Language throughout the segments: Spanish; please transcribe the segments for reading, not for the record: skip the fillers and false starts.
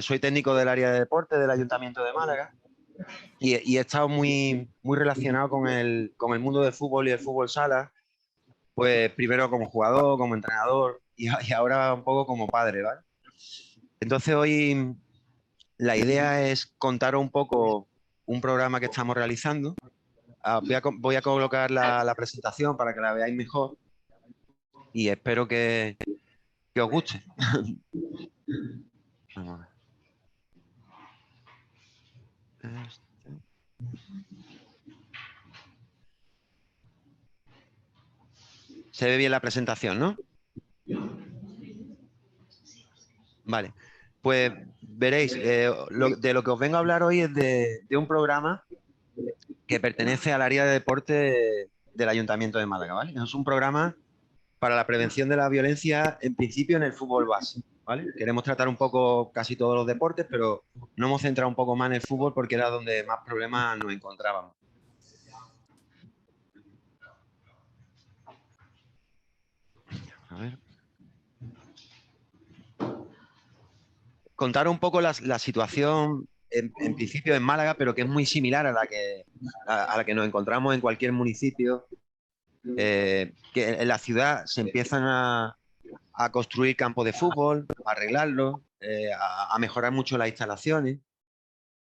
Soy técnico del área de deporte del Ayuntamiento de Málaga y he estado muy relacionado con el mundo del fútbol y el fútbol sala, pues primero como jugador, como entrenador y ahora un poco como padre, ¿vale? Entonces hoy la idea es contar un poco un programa que estamos realizando. Voy a colocar la presentación para que la veáis mejor y espero que os guste. Vamos a ver. Se ve bien la presentación, ¿no? Vale. Pues veréis, de lo que os vengo a hablar hoy es de un programa que pertenece al área de deporte del Ayuntamiento de Málaga, ¿vale? Es un programa para la prevención de la violencia, en principio en el fútbol base, ¿vale? Queremos tratar un poco casi todos los deportes, pero nos hemos centrado un poco más en el fútbol porque era donde más problemas nos encontrábamos. A ver. Contar un poco la situación en principio en Málaga, pero que es muy similar a la que nos encontramos en cualquier municipio, que en la ciudad se empiezan a construir campos de fútbol, a arreglarlos, a mejorar mucho las instalaciones.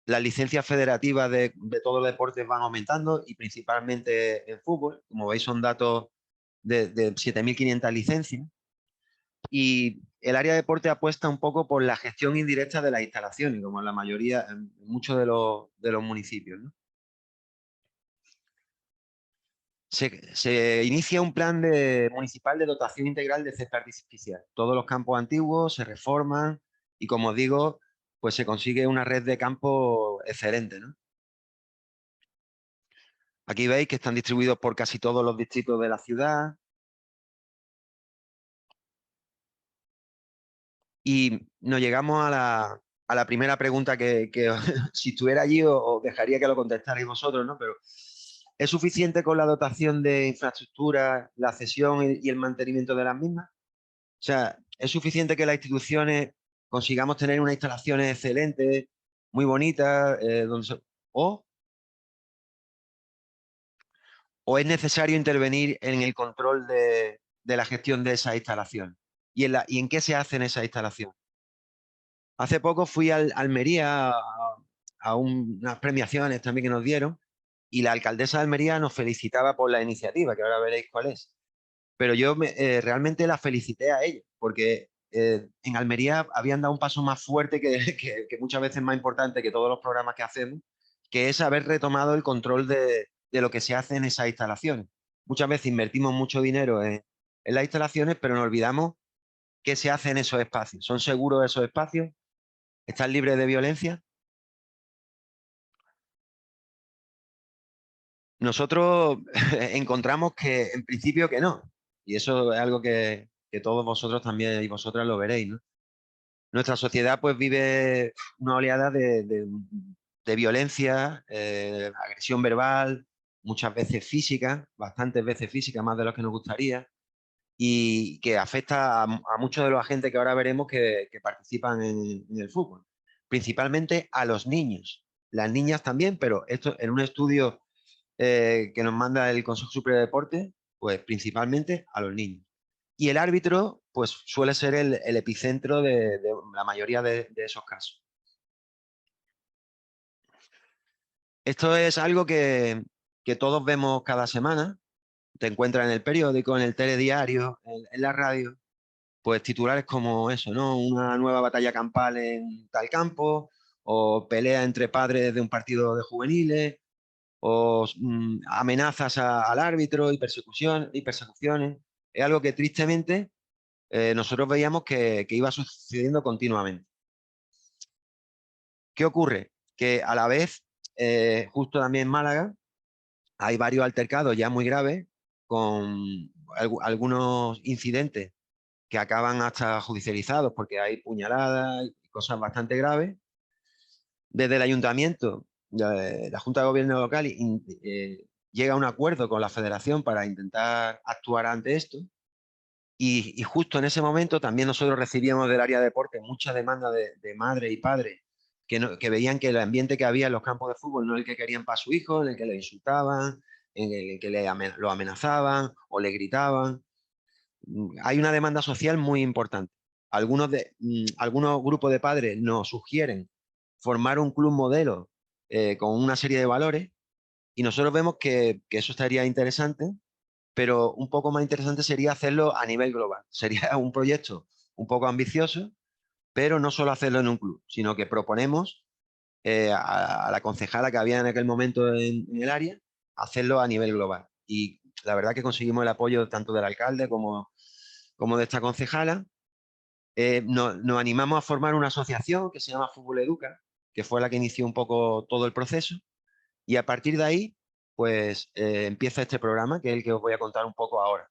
Las licencias federativas de todos los deportes van aumentando y principalmente en fútbol. Como veis, son datos de 7.500 licencias. Y el área de deporte apuesta un poco por la gestión indirecta de las instalaciones, como en la mayoría, en muchos de los municipios, ¿no? Se inicia un plan municipal de dotación integral de césped artificial. Todos los campos antiguos se reforman y, como os digo, pues se consigue una red de campos excelente, ¿no? Aquí veis que están distribuidos por casi todos los distritos de la ciudad. Y nos llegamos a la primera pregunta que si estuviera allí os dejaría que lo contestarais vosotros, ¿no? Pero ¿es suficiente con la dotación de infraestructura, la cesión y el mantenimiento de las mismas? O sea, ¿es suficiente que las instituciones consigamos tener unas instalaciones excelentes, muy bonitas, o, o es necesario intervenir en el control de la gestión de esas instalaciones? ¿Y en qué se hacen esas instalaciones? Hace poco fui a Almería a unas premiaciones también que nos dieron y la alcaldesa de Almería nos felicitaba por la iniciativa, que ahora veréis cuál es. Pero yo realmente la felicité a ella, porque en Almería habían dado un paso más fuerte que muchas veces más importante que todos los programas que hacemos, que es haber retomado el control de lo que se hace en esas instalaciones. Muchas veces invertimos mucho dinero en las instalaciones, pero nos olvidamos qué se hace en esos espacios. ¿Son seguros esos espacios? ¿Están libres de violencia? Nosotros encontramos que en principio que no. Y eso es algo que todos vosotros también y vosotras lo veréis, ¿no? Nuestra sociedad pues vive una oleada de violencia, agresión verbal, muchas veces física, bastantes veces física, más de lo que nos gustaría, y que afecta a muchos de los agentes que ahora veremos que participan en el fútbol. Principalmente a los niños. Las niñas también, pero esto en un estudio que nos manda el Consejo Superior de Deporte, pues principalmente a los niños. Y el árbitro, pues suele ser el epicentro de la mayoría de esos casos. Esto es algo que todos vemos cada semana. Te encuentras en el periódico, en el telediario, en la radio, pues titulares como eso, ¿no? Una nueva batalla campal en tal campo, o pelea entre padres de un partido de juveniles, o amenazas al árbitro y persecuciones. Es algo que tristemente nosotros veíamos que iba sucediendo continuamente. ¿Qué ocurre? Que a la vez, justo también en Málaga, hay varios altercados ya muy graves con algunos incidentes que acaban hasta judicializados porque hay puñaladas y cosas bastante graves. Desde el ayuntamiento, la Junta de Gobierno local llega a un acuerdo con la federación para intentar actuar ante esto Y justo en ese momento también nosotros recibíamos del área de deporte mucha demanda de madres y padres que veían que el ambiente que había en los campos de fútbol no es el que querían para su hijo, en el que le insultaban, en el que lo amenazaban o le gritaban. Hay una demanda social muy importante. Algunos grupos de padres nos sugieren formar un club modelo con una serie de valores y nosotros vemos que eso estaría interesante, pero un poco más interesante sería hacerlo a nivel global. Sería un proyecto un poco ambicioso, pero no solo hacerlo en un club, sino que proponemos a la concejala que había en aquel momento en el área, hacerlo a nivel global. Y la verdad que conseguimos el apoyo tanto del alcalde como de esta concejala. Nos animamos a formar una asociación que se llama Fútbol Educa, que fue la que inició un poco todo el proceso. Y a partir de ahí, pues empieza este programa, que es el que os voy a contar un poco ahora.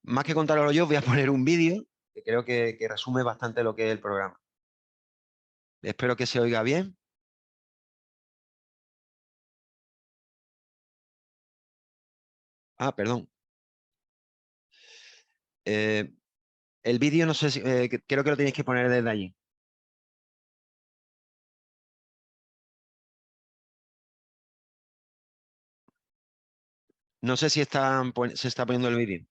Más que contarlo yo, voy a poner un vídeo que creo que resume bastante lo que es el programa. Espero que se oiga bien. Ah, perdón. Eh, el vídeo no sé si, creo que lo tenéis que poner desde allí. No sé si se está poniendo el vídeo.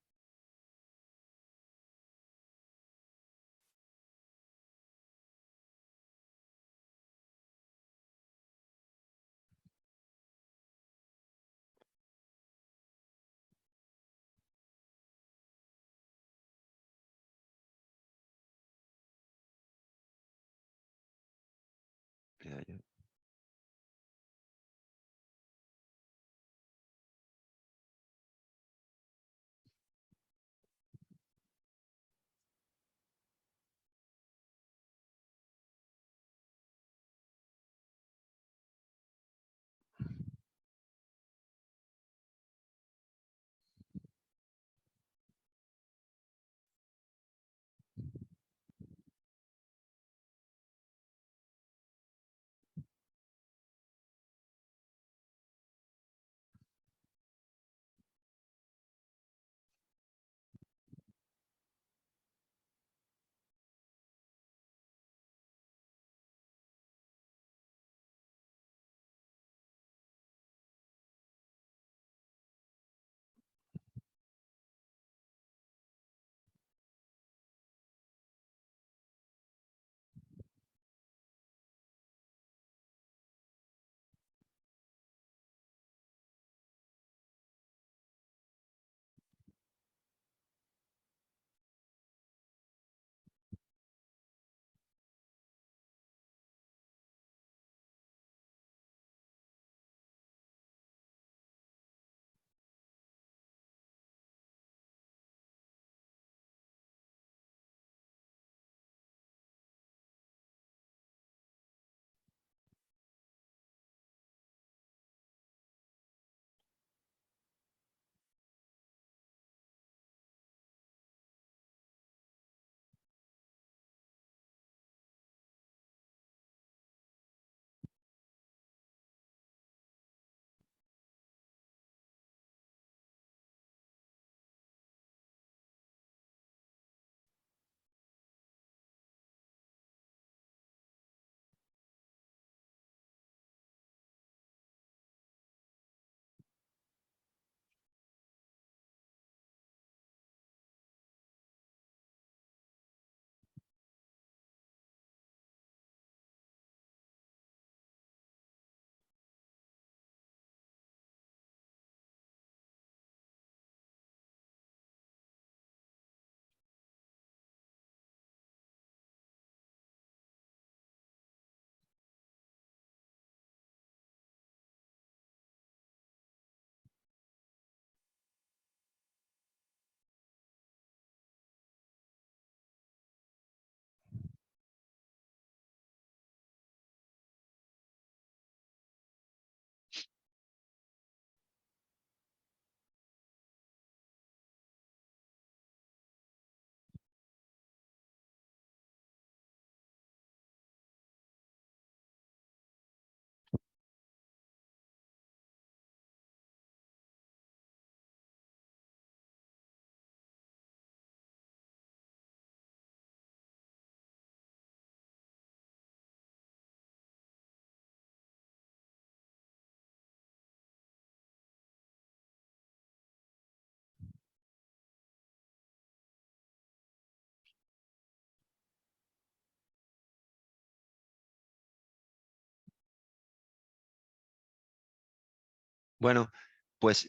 Bueno, pues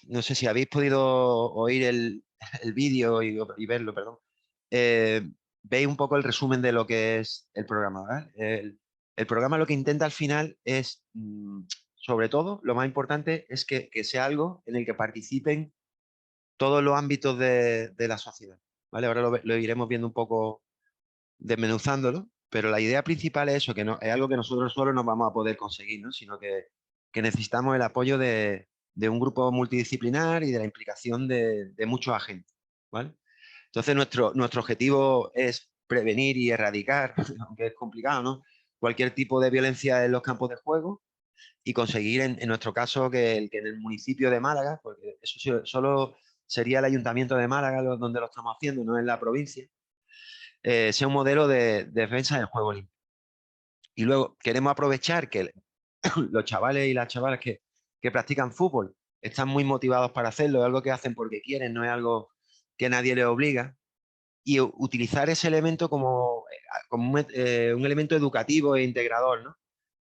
no sé si habéis podido oír el vídeo y verlo, perdón. Eh, Veis un poco el resumen de lo que es el programa, ¿vale? El programa lo que intenta al final es, sobre todo, lo más importante es que sea algo en el que participen todos los ámbitos de la sociedad, ¿vale? Ahora lo iremos viendo un poco desmenuzándolo, pero la idea principal es eso, que no, es algo que nosotros solos no vamos a poder conseguir, ¿no? Sino que necesitamos el apoyo de un grupo multidisciplinar y de la implicación de muchos agentes, ¿vale? Entonces nuestro objetivo es prevenir y erradicar, aunque es complicado, ¿no? Cualquier tipo de violencia en los campos de juego y conseguir, en nuestro caso, que en el municipio de Málaga, porque eso solo sería el ayuntamiento de Málaga donde lo estamos haciendo, no en la provincia, sea un modelo de defensa del juego limpio. Y luego queremos aprovechar que los chavales y las chavalas que practican fútbol están muy motivados para hacerlo, es algo que hacen porque quieren, no es algo que nadie les obliga, y utilizar ese elemento como un elemento educativo e integrador, ¿no?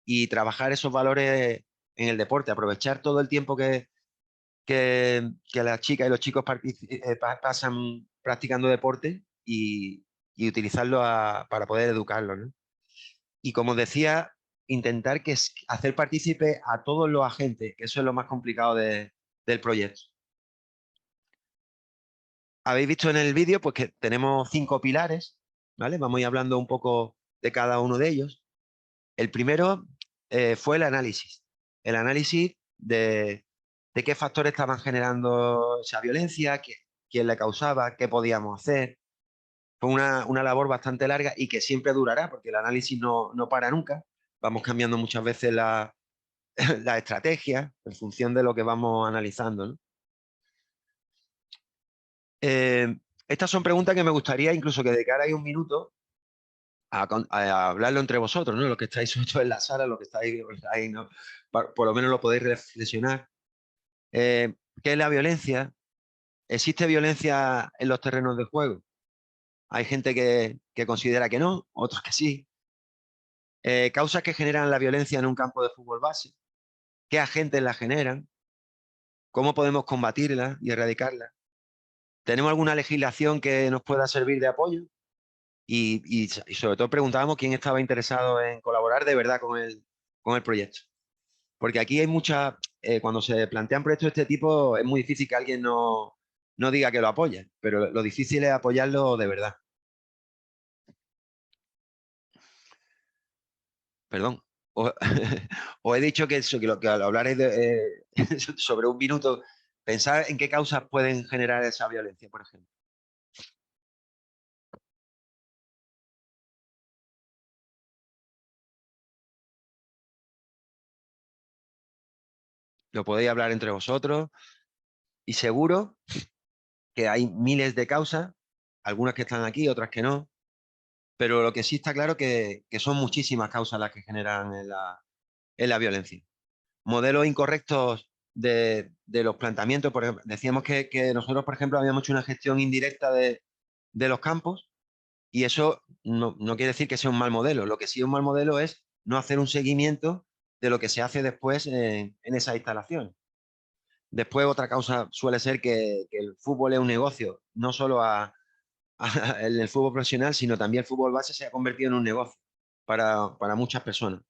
Y trabajar esos valores en el deporte, aprovechar todo el tiempo que las chicas y los chicos pasan practicando deporte y utilizarlo para poder educarlos, ¿no? Y como decía, intentar hacer partícipe a todos los agentes, que eso es lo más complicado del proyecto. Habéis visto en el vídeo pues, que tenemos 5 pilares, ¿vale? Vamos a ir hablando un poco de cada uno de ellos. El primero fue el análisis. El análisis de qué factores estaban generando esa violencia, quién la causaba, qué podíamos hacer. Fue una labor bastante larga y que siempre durará, porque el análisis no para nunca. Vamos cambiando muchas veces la estrategia en función de lo que vamos analizando, ¿no? Estas son preguntas que me gustaría incluso que dedicarais un minuto a hablarlo entre vosotros, ¿no? Los que estáis en la sala, los que estáis ahí, ¿no? Por lo menos lo podéis reflexionar. ¿Qué es la violencia? ¿Existe violencia en los terrenos de juego? Hay gente que considera que no, otros que sí. Causas que generan la violencia en un campo de fútbol base. ¿Qué agentes la generan? ¿Cómo podemos combatirla y erradicarla? ¿Tenemos alguna legislación que nos pueda servir de apoyo? Y sobre todo preguntábamos quién estaba interesado en colaborar de verdad con el proyecto. Porque aquí hay cuando se plantean proyectos de este tipo, es muy difícil que alguien no diga que lo apoya, pero lo difícil es apoyarlo de verdad. Perdón. Os, os he dicho que lo hablaréis sobre un minuto. Pensar en qué causas pueden generar esa violencia, por ejemplo. Lo podéis hablar entre vosotros y seguro que hay miles de causas, algunas que están aquí, otras que no, pero lo que sí está claro que son muchísimas causas las que generan en la violencia. Modelos incorrectos de los planteamientos, por ejemplo, decíamos que nosotros, por ejemplo, habíamos hecho una gestión indirecta de los campos y eso no quiere decir que sea un mal modelo. Lo que sí es un mal modelo es no hacer un seguimiento de lo que se hace después en esa instalación. Después, otra causa suele ser que el fútbol es un negocio, no solo en el fútbol profesional, sino también el fútbol base se ha convertido en un negocio para muchas personas.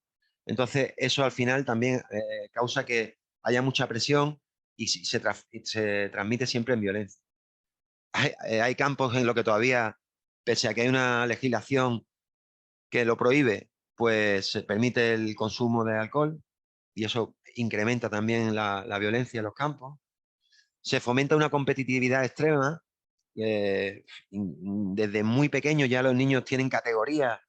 Entonces, eso al final también causa que haya mucha presión y se transmite siempre en violencia. Hay campos en los que todavía, pese a que hay una legislación que lo prohíbe, pues se permite el consumo de alcohol y eso incrementa también la violencia en los campos. Se fomenta una competitividad extrema. Desde muy pequeño ya los niños tienen categorías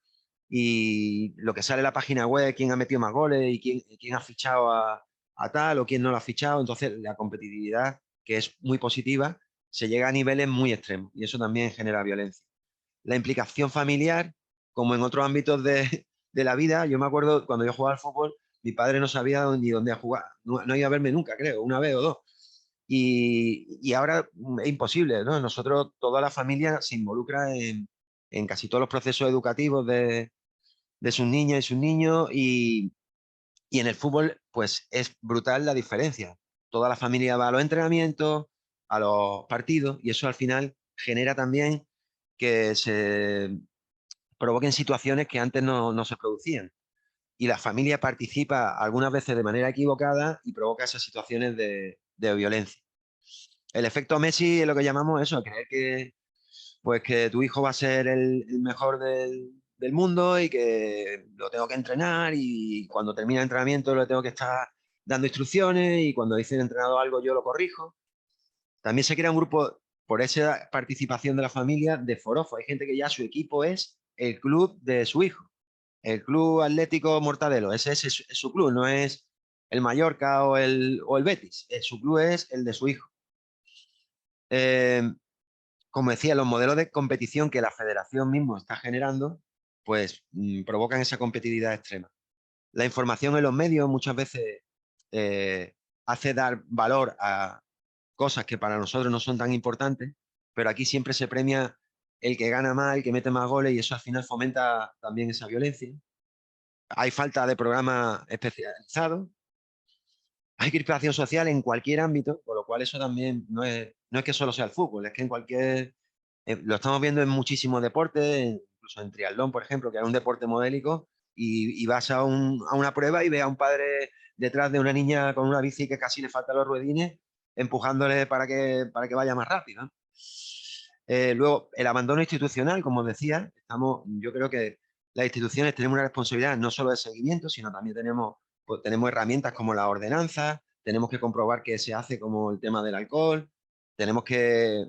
y lo que sale en la página web, quién ha metido más goles y quién ha fichado a tal o quién no lo ha fichado. Entonces la competitividad, que es muy positiva, se llega a niveles muy extremos y eso también genera violencia. La implicación familiar, como en otros ámbitos de la vida, yo me acuerdo cuando yo jugaba al fútbol, mi padre no sabía ni dónde jugar, no iba a verme nunca, creo, una vez o dos. Y ahora es imposible, ¿no? Nosotros, toda la familia se involucra en casi todos los procesos educativos de sus niñas y sus niños Y en el fútbol, pues es brutal la diferencia. Toda la familia va a los entrenamientos, a los partidos, y eso al final genera también que se provoquen situaciones que antes no se producían. Y la familia participa algunas veces de manera equivocada y provoca esas situaciones de violencia. El efecto Messi es lo que llamamos eso, creer que, pues, que tu hijo va a ser el mejor del mundo y que lo tengo que entrenar, y cuando termina el entrenamiento le tengo que estar dando instrucciones, y cuando dice el entrenador algo yo lo corrijo. También se crea un grupo, por esa participación de la familia, de forofo. Hay gente que ya su equipo es el club de su hijo. El Club Atlético Mortadelo, ese es su club, no es el Mallorca o el Betis. Su club es el de su hijo. Eh, Como decía, los modelos de competición que la federación mismo está generando, pues provocan esa competitividad extrema. La información en los medios muchas veces eh, hace dar valor a cosas que para nosotros no son tan importantes, pero aquí siempre se premia el que gana más, el que mete más goles, y eso al final fomenta también esa violencia. Hay falta de programas especializados, hay crispación social en cualquier ámbito, por lo cual eso también no es que solo sea el fútbol, es que en cualquier... lo estamos viendo en muchísimos deportes, incluso en triatlón, por ejemplo, que es un deporte modélico, y vas a una prueba y ves a un padre detrás de una niña con una bici que casi le faltan los ruedines, empujándole para que vaya más rápido. Luego, el abandono institucional, como os decía, yo creo que las instituciones tenemos una responsabilidad no solo de seguimiento, sino también tenemos herramientas como la ordenanza, tenemos que comprobar qué se hace, como el tema del alcohol, tenemos que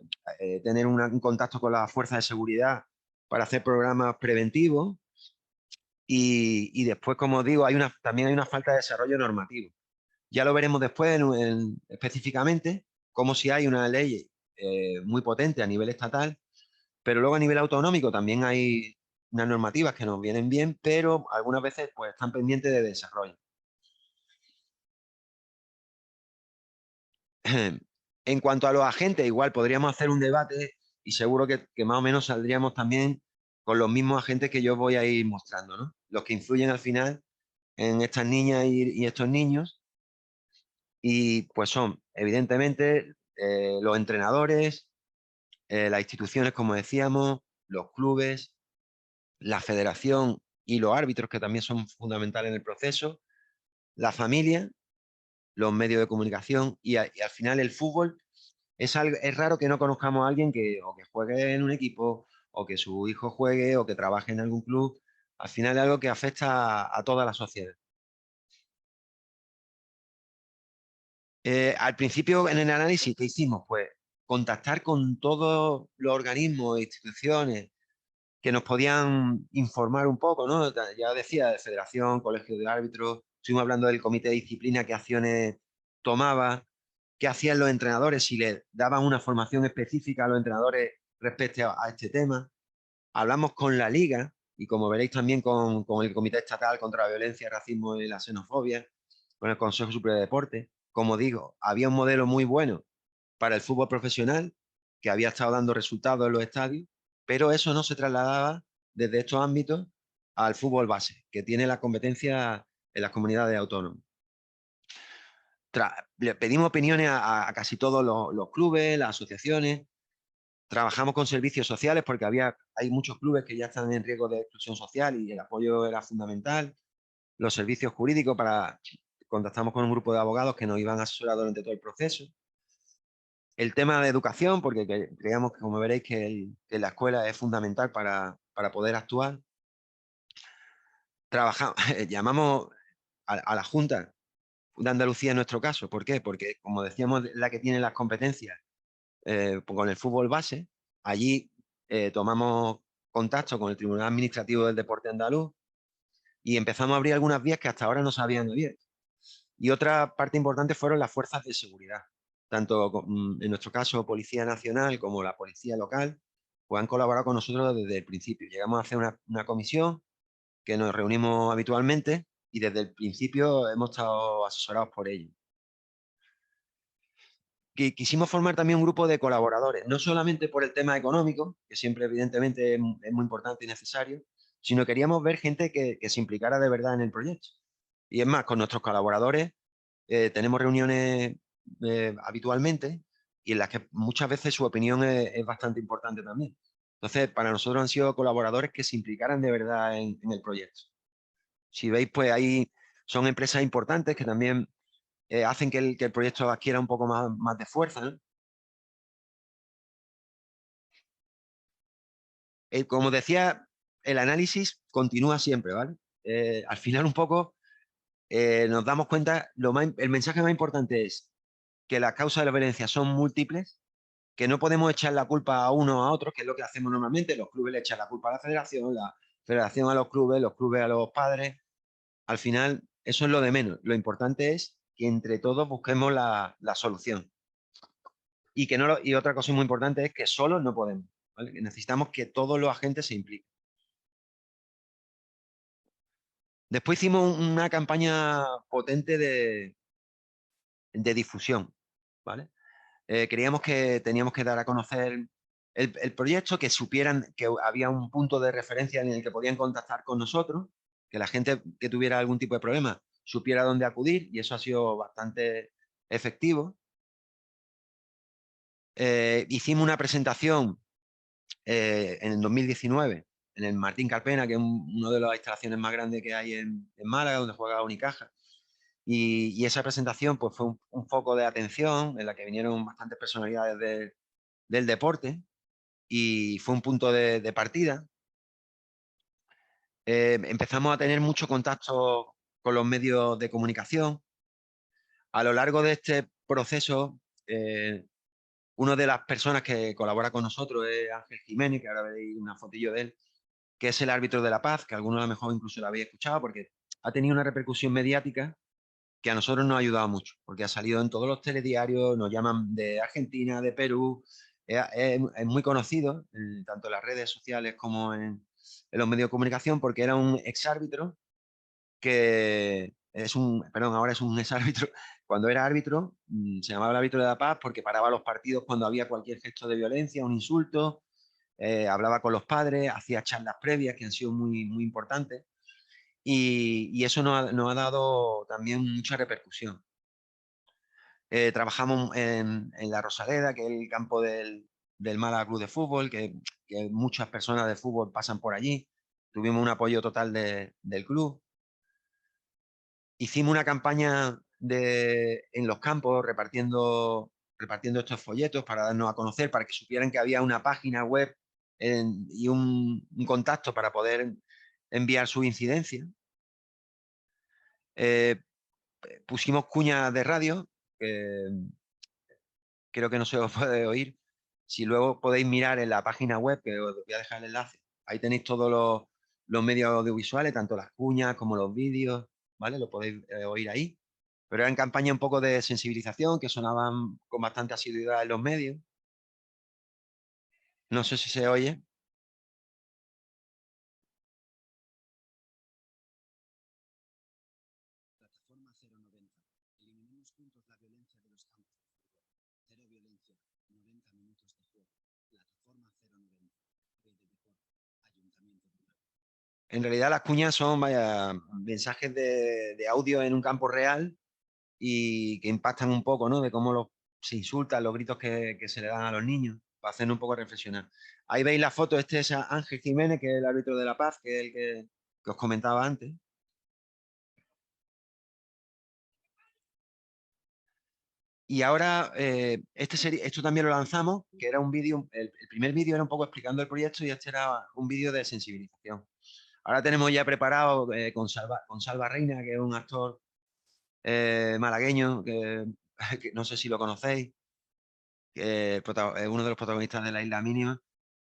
tener un contacto con las fuerzas de seguridad para hacer programas preventivos, y después, como digo, también hay una falta de desarrollo normativo. Ya lo veremos después específicamente, como si hay una ley muy potente a nivel estatal, pero luego a nivel autonómico también hay unas normativas que nos vienen bien, pero algunas veces pues están pendientes de desarrollo. En cuanto a los agentes, igual podríamos hacer un debate, y seguro que más o menos saldríamos también con los mismos agentes que yo voy a ir mostrando, ¿no? Los que influyen al final en estas niñas y estos niños, y pues son evidentemente los entrenadores, las instituciones, como decíamos, los clubes, la federación y los árbitros, que también son fundamentales en el proceso, la familia, los medios de comunicación, y al final el fútbol. Es raro que no conozcamos a alguien que o que juegue en un equipo, o que su hijo juegue, o que trabaje en algún club. Al final es algo que afecta a toda la sociedad. Al principio, en el análisis que hicimos, pues contactar con todos los organismos e instituciones que nos podían informar un poco, ¿no? Ya decía, de federación, colegio de árbitros, estuvimos hablando del comité de disciplina, qué acciones tomaba, qué hacían los entrenadores, si les daban una formación específica a los entrenadores respecto a este tema. Hablamos con la liga, y como veréis también con el Comité Estatal contra la Violencia, el Racismo y la Xenofobia, con el Consejo Superior de Deporte. Como digo, había un modelo muy bueno para el fútbol profesional que había estado dando resultados en los estadios, pero eso no se trasladaba desde estos ámbitos al fútbol base, que tiene la competencia en las comunidades autónomas. Le pedimos opiniones a casi todos los clubes, las asociaciones. Trabajamos con servicios sociales porque hay muchos clubes que ya están en riesgo de exclusión social y el apoyo era fundamental. Los servicios jurídicos, contactamos con un grupo de abogados que nos iban a asesorar durante todo el proceso. El tema de educación, porque creemos que, como veréis, que la escuela es fundamental para poder actuar. Llamamos a la Junta de Andalucía en nuestro caso. ¿Por qué? Porque, como decíamos, la que tiene las competencias con el fútbol base. Allí tomamos contacto con el Tribunal Administrativo del Deporte Andaluz y empezamos a abrir algunas vías que hasta ahora no se habían abierto. Y otra parte importante fueron las fuerzas de seguridad. Tanto en nuestro caso Policía Nacional como la Policía Local, pues han colaborado con nosotros desde el principio. Llegamos a hacer una comisión que nos reunimos habitualmente, y desde el principio hemos estado asesorados por ellos. Quisimos formar también un grupo de colaboradores, no solamente por el tema económico, que siempre evidentemente es muy importante y necesario, sino queríamos ver gente que se implicara de verdad en el proyecto. Y es más, con nuestros colaboradores tenemos reuniones habitualmente y en las que muchas veces su opinión es bastante importante también. Entonces, para nosotros han sido colaboradores que se implicaran de verdad en el proyecto. Si veis, pues ahí son empresas importantes que también hacen que el proyecto adquiera un poco más de fuerza, ¿no? Como decía, el análisis continúa siempre, ¿vale? Al final un poco nos damos cuenta, el mensaje más importante es que las causas de la violencia son múltiples, que no podemos echar la culpa a uno o a otro, que es lo que hacemos normalmente. Los clubes le echan la culpa a la federación a los clubes a los padres. Al final, eso es lo de menos. Lo importante es que entre todos busquemos la solución. Y otra cosa muy importante es que solos no podemos. ¿Vale? Que necesitamos que todos los agentes se impliquen. Después hicimos una campaña potente de difusión, ¿vale? Creíamos que teníamos que dar a conocer el proyecto, que supieran que había un punto de referencia en el que podían contactar con nosotros, que la gente que tuviera algún tipo de problema supiera dónde acudir, y eso ha sido bastante efectivo. Hicimos una presentación en el 2019 en el Martín Carpena, que es una de las instalaciones más grandes que hay en Málaga, donde juega Unicaja. Y esa presentación pues, fue un foco de atención en la que vinieron bastantes personalidades del deporte y fue un punto de partida. Empezamos a tener mucho contacto con los medios de comunicación. A lo largo de este proceso, una de las personas que colabora con nosotros es Ángel Jiménez, que ahora veréis una fotillo de él, que es el árbitro de la paz, que algunos a lo mejor incluso lo habéis escuchado, porque ha tenido una repercusión mediática que a nosotros nos ha ayudado mucho, porque ha salido en todos los telediarios, nos llaman de Argentina, de Perú, es muy conocido, tanto en las redes sociales como en los medios de comunicación, porque era un exárbitro que perdón, ahora es un exárbitro. Cuando era árbitro, se llamaba el árbitro de la paz porque paraba los partidos cuando había cualquier gesto de violencia, un insulto, hablaba con los padres, hacía charlas previas que han sido muy importantes y eso nos ha dado también mucha repercusión. Trabajamos en La Rosaleda, que es el campo del Málaga Club de Fútbol, que muchas personas de fútbol pasan por allí. Tuvimos un apoyo total del club. Hicimos una campaña en los campos repartiendo estos folletos para darnos a conocer, para que supieran que había una página web y un contacto para poder enviar su incidencia. Eh, Pusimos cuñas de radio, que creo que no se os puede oír. Si luego podéis mirar en la página web, que os voy a dejar el enlace, ahí tenéis todos los medios audiovisuales, tanto las cuñas como los vídeos, ¿vale? Lo podéis oír ahí. Pero era en campaña un poco de sensibilización, que sonaban con bastante asiduidad en los medios. No sé si se oye. Plataforma 090. Eliminemos juntos la violencia de los campos de fútbol. Cero violencia. 90 minutos de juego. Plataforma 090. Red de deporte. Ayuntamiento de Málaga. En realidad las cuñas son vaya, mensajes de audio en un campo real y que impactan un poco, ¿no? De cómo se insultan, los gritos que se le dan a los niños, para hacer un poco reflexionar. Ahí veis la foto, este es Ángel Jiménez, que es el árbitro de La Paz, que es el que os comentaba antes. Y ahora, esto también lo lanzamos, que era un vídeo, el primer vídeo era un poco explicando el proyecto y este era un vídeo de sensibilización. Ahora tenemos ya preparado con Salva Reina, que es un actor malagueño, que no sé si lo conocéis, que es uno de los protagonistas de La Isla Mínima.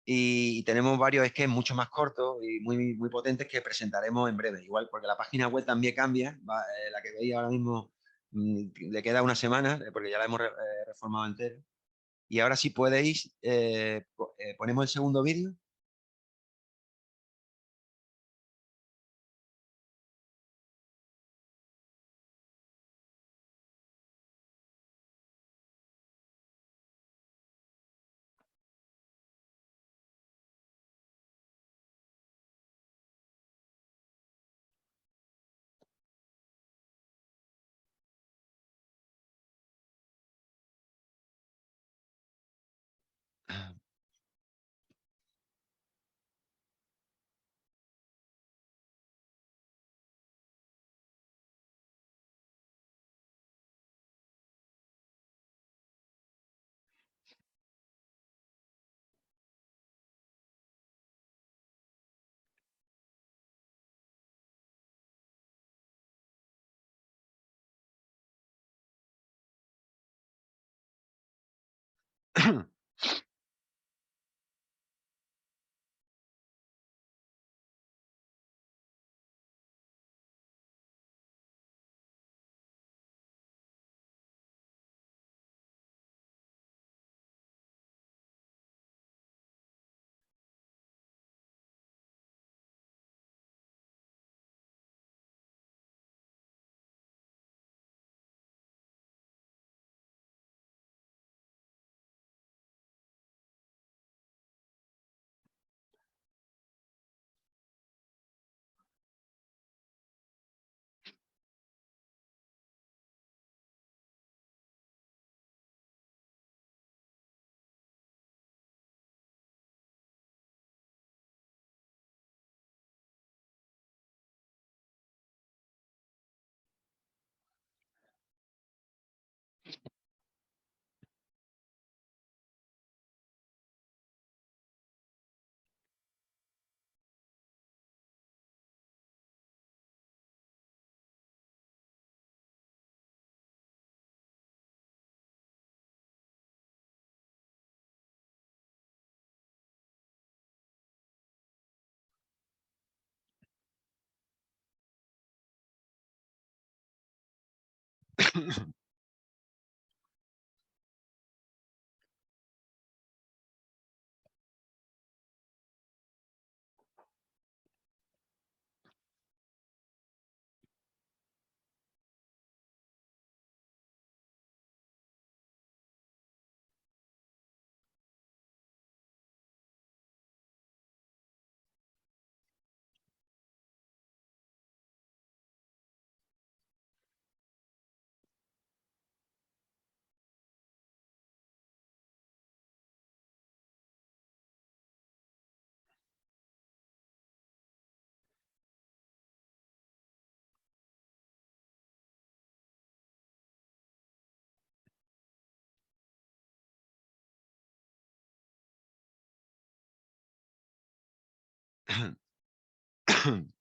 Y tenemos varios sketches mucho más cortos y muy potentes que presentaremos en breve. Igual, porque la página web también cambia. La que veis ahora mismo le queda una semana, porque ya la hemos reformado entera. Y ahora si podéis, ponemos el segundo vídeo.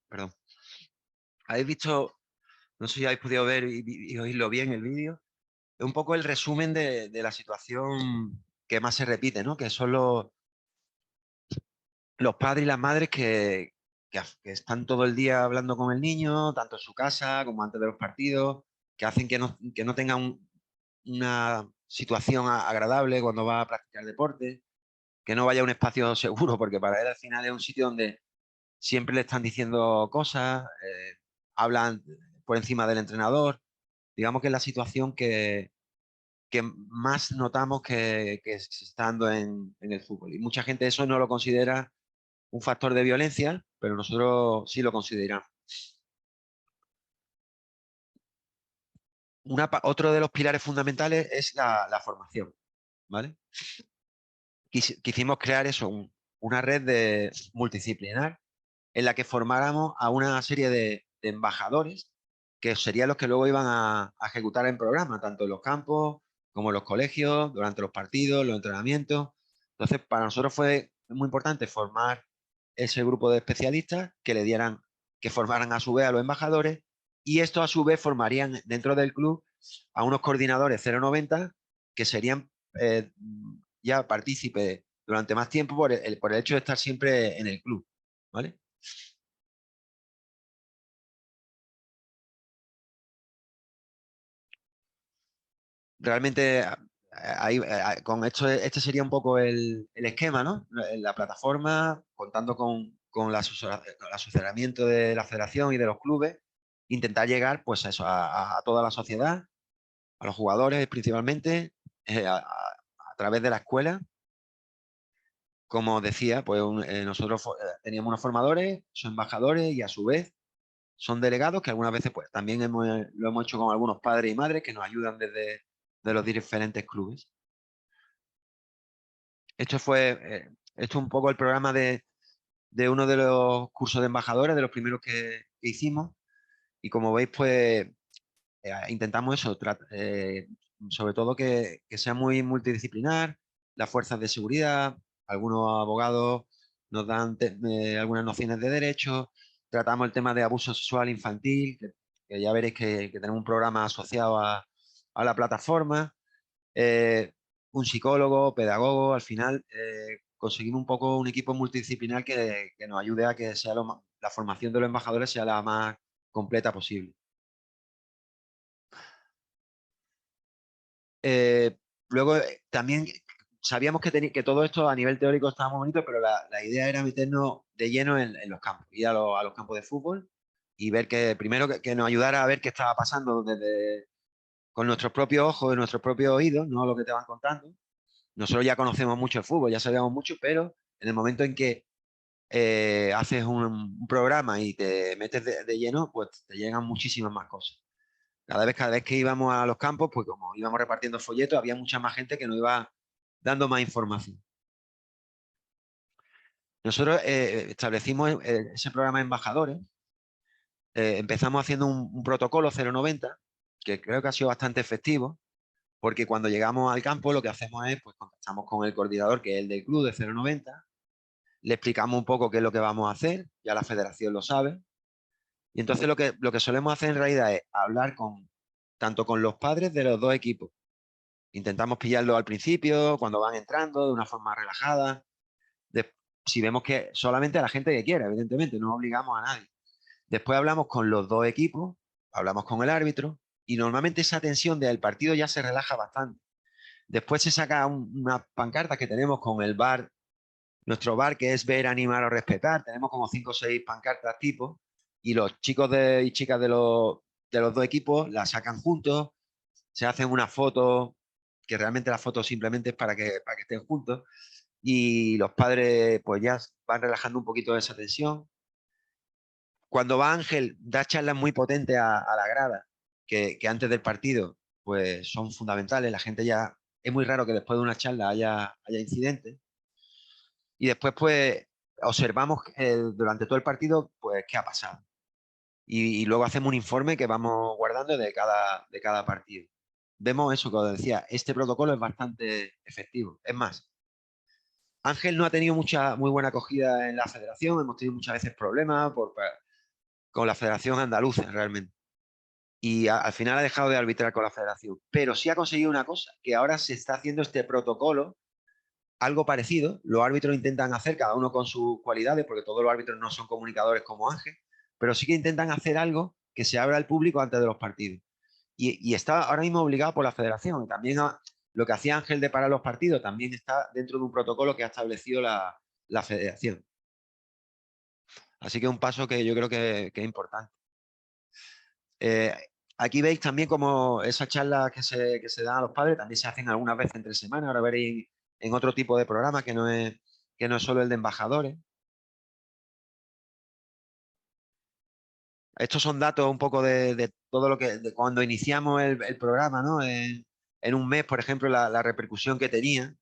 Perdón. ¿Habéis visto? No sé si habéis podido ver y oírlo bien el vídeo. Es un poco el resumen de la situación que más se repite, ¿no? Que son los padres y las madres que están todo el día hablando con el niño, tanto en su casa como antes de los partidos, que hacen que no tenga una situación agradable cuando va a practicar deporte, que no vaya a un espacio seguro, porque para él al final es un sitio donde siempre le están diciendo cosas, hablan por encima del entrenador. Digamos que es la situación que más notamos que se está dando en el fútbol. Y mucha gente eso no lo considera un factor de violencia, pero nosotros sí lo consideramos. Otro de los pilares fundamentales es la formación, ¿vale? Quisimos crear eso, una red multidisciplinar en la que formáramos a una serie de embajadores que serían los que luego iban a ejecutar el programa, tanto en los campos como en los colegios, durante los partidos, los entrenamientos. Entonces, para nosotros fue muy importante formar ese grupo de especialistas que formaran a su vez a los embajadores, y estos a su vez formarían dentro del club a unos coordinadores 090 que serían ya partícipes durante más tiempo por el hecho de estar siempre en el club, ¿vale? Realmente con esto, este sería un poco el esquema, ¿no? La plataforma, contando con el asesoramiento de la federación y de los clubes, intentar llegar pues a eso, a toda la sociedad, a los jugadores principalmente, a través de la escuela. Como decía, pues nosotros teníamos unos formadores, son embajadores y a su vez son delegados que algunas veces pues también lo hemos hecho con algunos padres y madres que nos ayudan desde de los diferentes clubes. Esto es un poco el programa de uno de los cursos de embajadores, de los primeros que hicimos. Y como veis, pues intentamos eso, sobre todo que sea muy multidisciplinar, las fuerzas de seguridad, algunos abogados nos dan algunas nociones de derecho, tratamos el tema de abuso sexual infantil, que ya veréis que tenemos un programa asociado a la plataforma. Eh, un psicólogo, pedagogo, al final conseguimos un poco un equipo multidisciplinar que nos ayude a que sea la formación de los embajadores sea la más completa posible. Luego, también sabíamos que todo esto a nivel teórico estaba muy bonito, pero la idea era meternos de lleno en los campos, ir a los campos de fútbol y ver primero que nos ayudara a ver qué estaba pasando con nuestros propios ojos y nuestros propios oídos, no lo que te van contando. Nosotros ya conocemos mucho el fútbol, ya sabíamos mucho, pero en el momento en que haces un programa y te metes de lleno, pues te llegan muchísimas más cosas. Cada vez que íbamos a los campos, pues como íbamos repartiendo folletos, había mucha más gente que nos iba dando más información. Nosotros establecimos ese programa de embajadores. Empezamos haciendo un protocolo 090, que creo que ha sido bastante efectivo, porque cuando llegamos al campo lo que hacemos es, pues contactamos con el coordinador, que es el del club de 090, le explicamos un poco qué es lo que vamos a hacer, ya la federación lo sabe, y entonces lo que solemos hacer en realidad es hablar tanto con los padres de los dos equipos. Intentamos pillarlo al principio, cuando van entrando, de una forma relajada. De, si vemos que solamente a la gente que quiera, evidentemente, no obligamos a nadie. Después hablamos con los dos equipos, hablamos con el árbitro, y normalmente esa tensión del partido ya se relaja bastante. Después se saca una pancarta que tenemos con el bar, nuestro bar, que es ver, animar o respetar. Tenemos como 5 o 6 pancartas tipo, y los chicos y chicas de los dos equipos las sacan juntos, se hacen una foto, que realmente la foto simplemente es para que estén juntos, y los padres pues ya van relajando un poquito esa tensión. Cuando va Ángel, da charlas muy potentes a la grada, que antes del partido pues son fundamentales. La gente ya, es muy raro que después de una charla haya incidentes. Y después pues observamos durante todo el partido pues qué ha pasado. Y luego hacemos un informe que vamos guardando de cada partido. Vemos eso que os decía, este protocolo es bastante efectivo. Es más, Ángel no ha tenido muy buena acogida en la federación, hemos tenido muchas veces problemas con la federación andaluza realmente. Y al final ha dejado de arbitrar con la federación. Pero sí ha conseguido una cosa, que ahora se está haciendo este protocolo, algo parecido. Los árbitros intentan hacer, cada uno con sus cualidades, porque todos los árbitros no son comunicadores como Ángel, pero sí que intentan hacer algo que se abra al público antes de los partidos. Y está ahora mismo obligado por la federación. Y también lo que hacía Ángel de parar los partidos también está dentro de un protocolo que ha establecido la federación. Así que es un paso que yo creo que es importante. Eh, aquí veis también como esas charlas que se dan a los padres también se hacen algunas veces entre semana. Ahora veréis en otro tipo de programa que no es solo el de embajadores. Estos son datos un poco de todo lo de cuando iniciamos el programa, ¿no? En un mes, por ejemplo, la repercusión que tenía.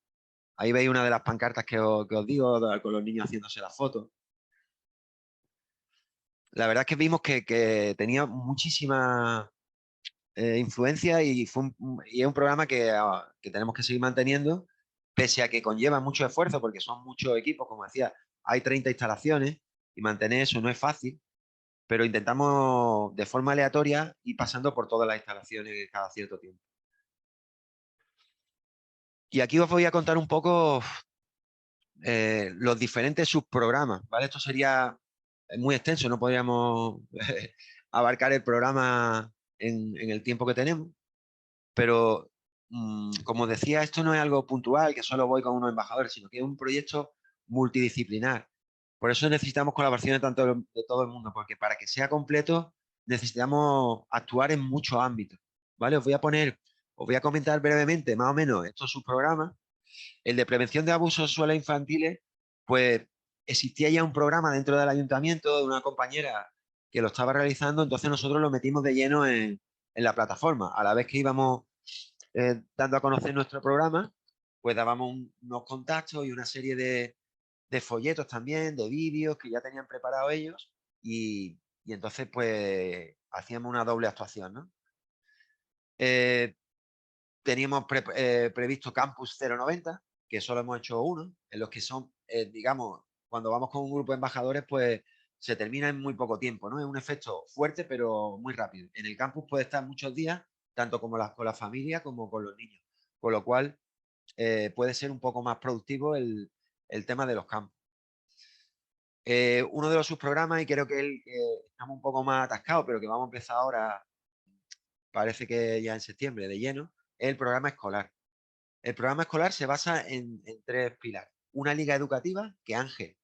Ahí veis una de las pancartas que os digo, con los niños haciéndose la foto. La verdad es que vimos que tenía muchísima influencia y es un programa que tenemos que seguir manteniendo, pese a que conlleva mucho esfuerzo, porque son muchos equipos, como decía, hay 30 instalaciones y mantener eso no es fácil, pero intentamos de forma aleatoria ir pasando por todas las instalaciones cada cierto tiempo. Y aquí os voy a contar un poco los diferentes subprogramas, ¿vale? Esto sería muy extenso, no podríamos abarcar el programa en el tiempo que tenemos, pero como decía, esto no es algo puntual, que solo voy con unos embajadores, sino que es un proyecto multidisciplinar. Por eso necesitamos colaboraciones tanto de todo el mundo, porque para que sea completo necesitamos actuar en muchos ámbitos, ¿vale? Os voy a comentar brevemente más o menos estos subprogramas. El de prevención de abusos sexuales infantiles, pues existía ya un programa dentro del ayuntamiento de una compañera que lo estaba realizando, entonces nosotros lo metimos de lleno en la plataforma. A la vez que íbamos dando a conocer nuestro programa, pues dábamos unos contactos y una serie de folletos también, de vídeos que ya tenían preparados ellos y entonces pues hacíamos una doble actuación, ¿no? Eh, teníamos previsto Campus 090, que solo hemos hecho uno, en los que son, digamos, cuando vamos con un grupo de embajadores, pues se termina en muy poco tiempo, ¿no? Es un efecto fuerte, pero muy rápido. En el campus puede estar muchos días, tanto como con la familia como con los niños. Con lo cual, puede ser un poco más productivo el tema de los campos. Uno de los subprogramas, y creo que estamos un poco más atascados, pero que vamos a empezar ahora, parece que ya en septiembre, de lleno, es el programa escolar. El programa escolar se basa en tres pilares. Una liga educativa, que Ángel,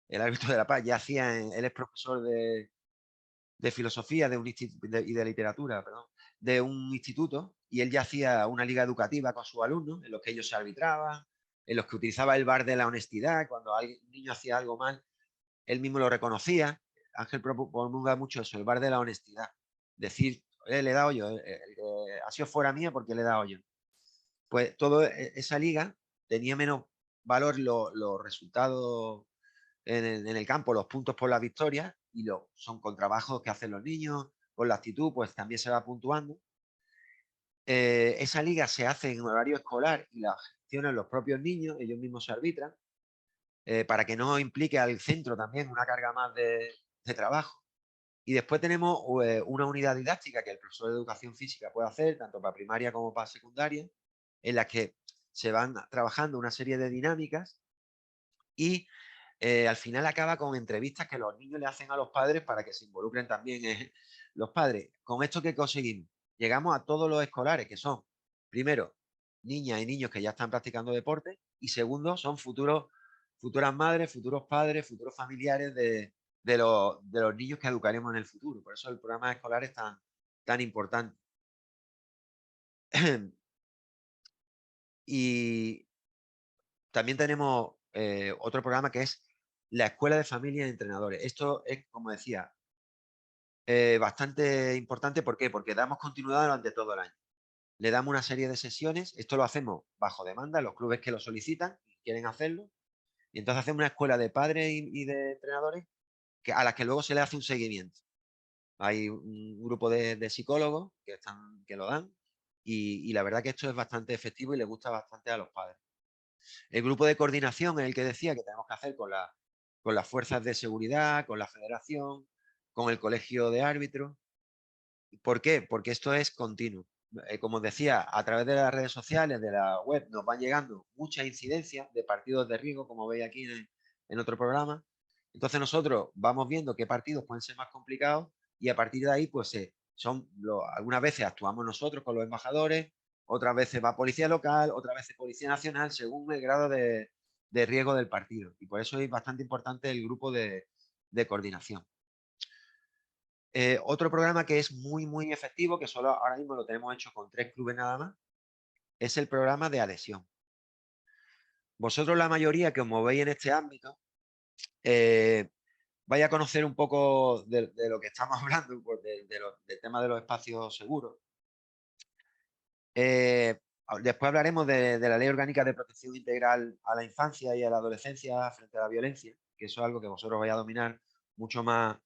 el árbitro de La Paz, ya hacía, él es profesor de filosofía y de literatura, perdón, de un instituto, y él ya hacía una liga educativa con sus alumnos, en los que ellos se arbitraban, en los que utilizaba el bar de la honestidad, cuando un niño hacía algo mal, él mismo lo reconocía. Ángel promulga mucho eso, el bar de la honestidad. Decir, le he dado yo, ha sido fuera mía porque le he dado yo. Pues toda esa liga tenía menos valor los resultados en el campo, los puntos por las victorias, y son con trabajos que hacen los niños, con la actitud, pues también se va puntuando. Esa liga se hace en horario escolar y la gestionan los propios niños, ellos mismos se arbitran, para que no implique al centro también una carga más de trabajo. Y después tenemos una unidad didáctica que el profesor de educación física puede hacer, tanto para primaria como para secundaria, en las que se van trabajando una serie de dinámicas y al final acaba con entrevistas que los niños le hacen a los padres para que se involucren también los padres. ¿Con esto qué conseguimos? Llegamos a todos los escolares, que son, primero, niñas y niños que ya están practicando deporte, y segundo, son futuras madres, futuros padres, futuros familiares de los niños que educaremos en el futuro. Por eso el programa escolar es tan importante. Y también tenemos otro programa que es la Escuela de Familias y Entrenadores. Esto es, como decía, bastante importante. ¿Por qué? Porque damos continuidad durante todo el año. Le damos una serie de sesiones. Esto lo hacemos bajo demanda, los clubes que lo solicitan y quieren hacerlo. Y entonces hacemos una escuela de padres y de entrenadores a las que luego se le hace un seguimiento. Hay un grupo de psicólogos que lo dan, y la verdad que esto es bastante efectivo y le gusta bastante a los padres. El grupo de coordinación es el que decía que tenemos que hacer con las fuerzas de seguridad, con la federación, con el colegio de árbitros. ¿Por qué? Porque esto es continuo. Como os decía, a través de las redes sociales, de la web, nos van llegando muchas incidencias de partidos de riesgo, como veis aquí en otro programa. Entonces nosotros vamos viendo qué partidos pueden ser más complicados, y a partir de ahí, pues algunas veces actuamos nosotros con los embajadores, otras veces va policía local, otras veces policía nacional, según el grado de riesgo del partido. Y por eso es bastante importante el grupo de coordinación. Otro programa que es muy efectivo, que solo ahora mismo lo tenemos hecho con 3 clubes nada más, es el programa de adhesión. Vosotros, la mayoría que os movéis en este ámbito, vais a conocer un poco de lo que estamos hablando, pues, del tema de los espacios seguros. Después hablaremos de la Ley Orgánica de Protección Integral a la Infancia y a la Adolescencia frente a la violencia, que eso es algo que vosotros vais a dominar mucho más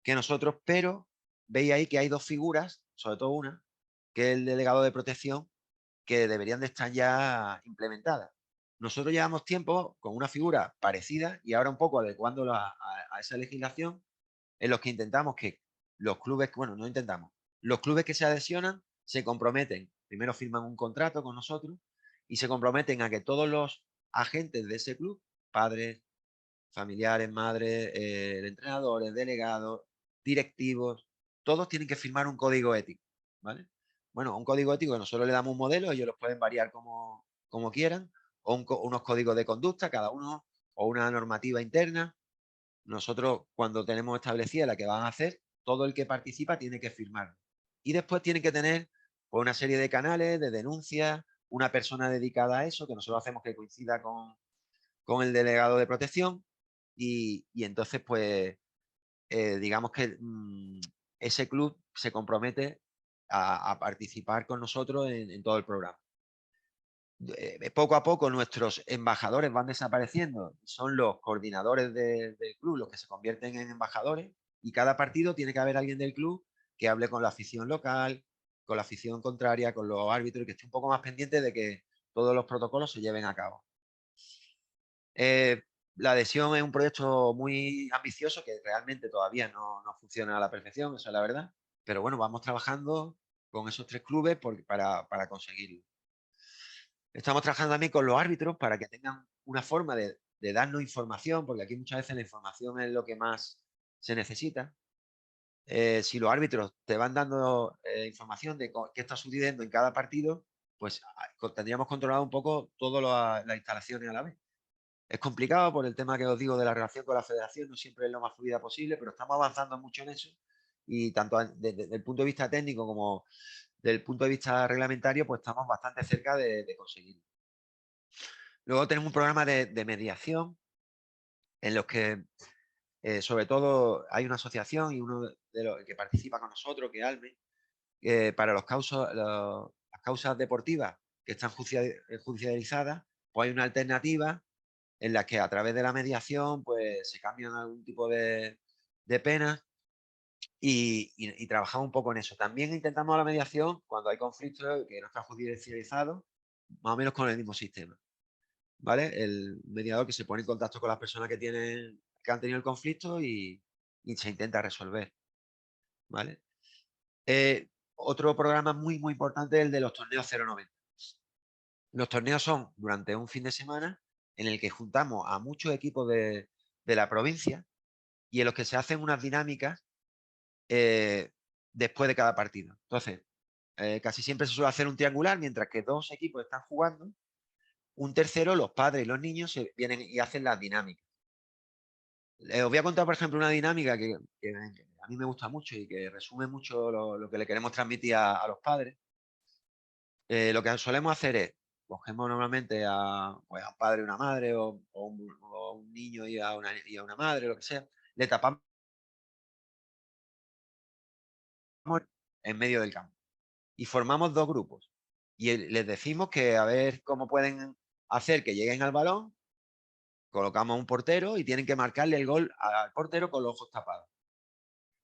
que nosotros, pero veis ahí que hay dos figuras, sobre todo una, que es el delegado de protección, que deberían de estar ya implementadas. Nosotros llevamos tiempo con una figura parecida y ahora un poco adecuándola a esa legislación, en los que intentamos que los clubes, bueno, no intentamos, los clubes que se adhesionan se comprometen, primero firman un contrato con nosotros y se comprometen a que todos los agentes de ese club, padres, familiares, madres, entrenadores, delegados, directivos, todos tienen que firmar un código ético, ¿vale? Bueno, un código ético que nosotros le damos un modelo, ellos los pueden variar como quieran, o unos códigos de conducta, cada uno, o una normativa interna. Nosotros, cuando tenemos establecida la que van a hacer, todo el que participa tiene que firmar. Y después tiene que tener, pues, una serie de canales de denuncia, una persona dedicada a eso, que nosotros hacemos que coincida con el delegado de protección, y entonces, pues, digamos que ese club se compromete a participar con nosotros en todo el programa. Poco a poco nuestros embajadores van desapareciendo, son los coordinadores del club los que se convierten en embajadores, y cada partido tiene que haber alguien del club que hable con la afición local, con la afición contraria, con los árbitros, y que esté un poco más pendiente de que todos los protocolos se lleven a cabo. La adhesión es un proyecto muy ambicioso que realmente todavía no funciona a la perfección, esa es la verdad. Pero bueno, vamos trabajando con esos 3 clubes para conseguirlo. Estamos trabajando también con los árbitros para que tengan una forma de darnos información, porque aquí muchas veces la información es lo que más se necesita. Si los árbitros te van dando información de qué está sucediendo en cada partido, pues tendríamos controlado un poco todas las instalaciones a la vez. Es complicado por el tema que os digo de la relación con la federación, no siempre es lo más fluida posible, pero estamos avanzando mucho en eso y tanto desde el punto de vista técnico como desde el punto de vista reglamentario, pues estamos bastante cerca de conseguirlo. Luego tenemos un programa de mediación en los que sobre todo hay una asociación y uno de los que participa con nosotros, que es ALME, para las causas deportivas que están judicializadas, pues hay una alternativa en la que a través de la mediación pues se cambian algún tipo de penas y trabajamos un poco en eso. También intentamos la mediación cuando hay conflictos que no están judicializados, más o menos con el mismo sistema, ¿vale? El mediador que se pone en contacto con las personas que han tenido el conflicto y se intenta resolver, ¿vale? Otro programa muy, muy importante es el de los torneos 090. Los torneos son durante un fin de semana en el que juntamos a muchos equipos de la provincia y en los que se hacen unas dinámicas eh, después de cada partido. Entonces, casi siempre se suele hacer un triangular, mientras que dos equipos están jugando, un tercero, los padres y los niños, se vienen y hacen las dinámicas. Os voy a contar, por ejemplo, una dinámica que a mí me gusta mucho y que resume mucho lo que le queremos transmitir a los padres. Lo que solemos hacer es, cogemos normalmente pues a un padre y una madre, o un niño y a una madre, lo que sea, le tapamos en medio del campo y formamos dos grupos. Y les decimos que a ver cómo pueden hacer que lleguen al balón, colocamos un portero y tienen que marcarle el gol al portero con los ojos tapados.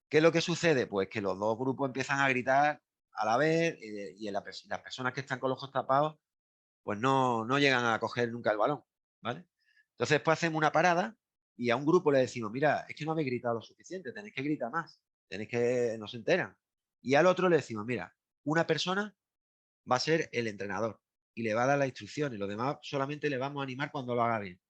¿Qué es lo que sucede? Pues que los dos grupos empiezan a gritar a la vez y las personas que están con los ojos tapados pues no llegan a coger nunca el balón, ¿vale? Entonces después hacemos una parada y a un grupo le decimos, mira, es que no habéis gritado lo suficiente, tenéis que gritar más, no se enteran. Y al otro le decimos, mira, una persona va a ser el entrenador y le va a dar las instrucciones, los demás solamente le vamos a animar cuando lo haga bien.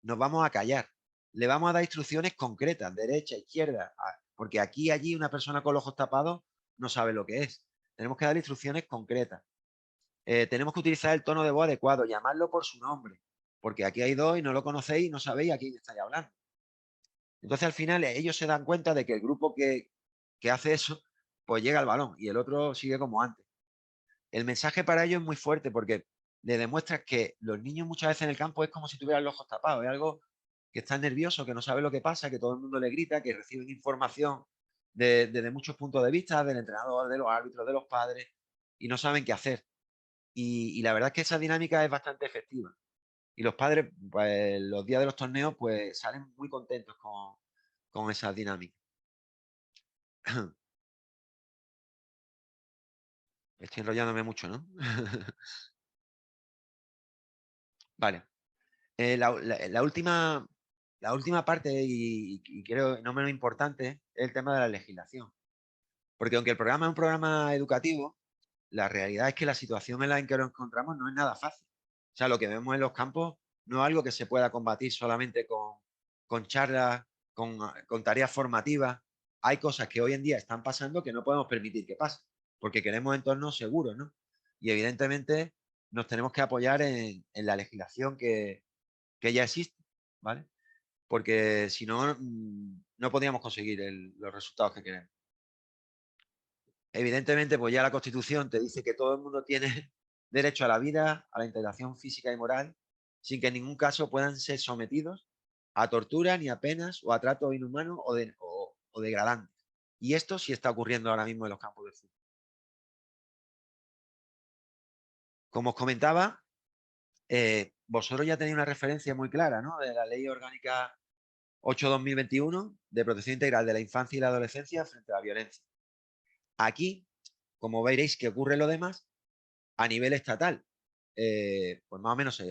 Nos vamos a callar, le vamos a dar instrucciones concretas, derecha, izquierda, porque aquí y allí una persona con los ojos tapados no sabe lo que es. Tenemos que dar instrucciones concretas. Tenemos que utilizar el tono de voz adecuado, llamarlo por su nombre, porque aquí hay dos y no lo conocéis y no sabéis a quién estáis hablando. Entonces al final ellos se dan cuenta de que el grupo que hace eso, pues llega al balón y el otro sigue como antes. El mensaje para ellos es muy fuerte porque le demuestras que los niños muchas veces en el campo es como si tuvieran los ojos tapados, es algo que están nerviosos, que no sabe lo que pasa, que todo el mundo le grita, que reciben información desde muchos puntos de vista, del entrenador, de los árbitros, de los padres, y no saben qué hacer. Y la verdad es que esa dinámica es bastante efectiva. Y los padres, pues los días de los torneos, pues salen muy contentos con esas dinámicas. Estoy enrollándome mucho, ¿no? Vale. La última parte, y creo no menos importante, es el tema de la legislación. Porque aunque el programa es un programa educativo, la realidad es que la situación en la que nos encontramos no es nada fácil. O sea, lo que vemos en los campos no es algo que se pueda combatir solamente con charlas, con tareas formativas. Hay cosas que hoy en día están pasando que no podemos permitir que pasen, porque queremos entornos seguros, ¿no? Y evidentemente nos tenemos que apoyar en la legislación que ya existe, ¿vale? Porque si no, no podríamos conseguir los resultados que queremos. Evidentemente, pues ya la Constitución te dice que todo el mundo tiene derecho a la vida, a la integración física y moral, sin que en ningún caso puedan ser sometidos a tortura, ni a penas o a tratos inhumanos o degradantes. Y esto sí está ocurriendo ahora mismo en los campos de fútbol. Como os comentaba, vosotros ya tenéis una referencia muy clara, ¿no? De la Ley Orgánica 8/2021 de protección integral de la infancia y la adolescencia frente a la violencia. Aquí, como veréis que ocurre lo demás, a nivel estatal, pues más o menos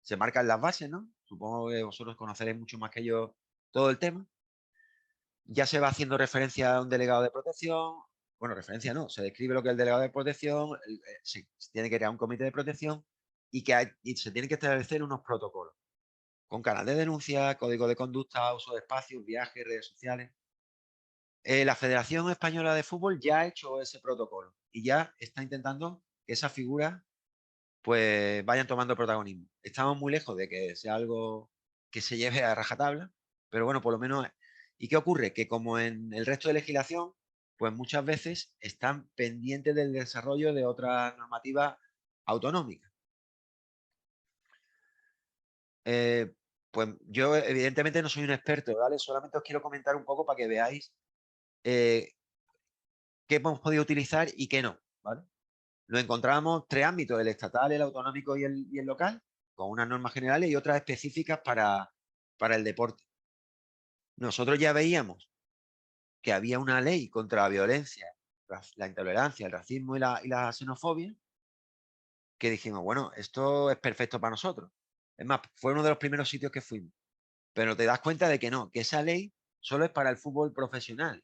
se marcan las bases, ¿no? Supongo que vosotros conoceréis mucho más que yo todo el tema. Ya se va haciendo referencia a un delegado de protección. Bueno, referencia no, se describe lo que es el delegado de protección, se tiene que crear un comité de protección y se tienen que establecer unos protocolos con canal de denuncia, código de conducta, uso de espacios, viajes, redes sociales. La Federación Española de Fútbol ya ha hecho ese protocolo y ya está intentando que esas figuras pues vayan tomando protagonismo. Estamos muy lejos de que sea algo que se lleve a rajatabla, pero bueno, por lo menos. ¿Y qué ocurre? Que como en el resto de legislación, pues muchas veces están pendientes del desarrollo de otras normativas autonómicas. Eh, pues yo evidentemente no soy un experto, ¿vale? Solamente os quiero comentar un poco para que veáis eh, qué hemos podido utilizar y qué no, ¿vale? Nos encontrábamos tres ámbitos: el estatal, el autonómico y el local, con unas normas generales y otras específicas para el deporte. Nosotros ya veíamos que había una ley contra la violencia, la intolerancia, el racismo y la xenofobia, que dijimos, bueno, esto es perfecto para nosotros. Es más, fue uno de los primeros sitios que fuimos. Pero te das cuenta de que no, que esa ley solo es para el fútbol profesional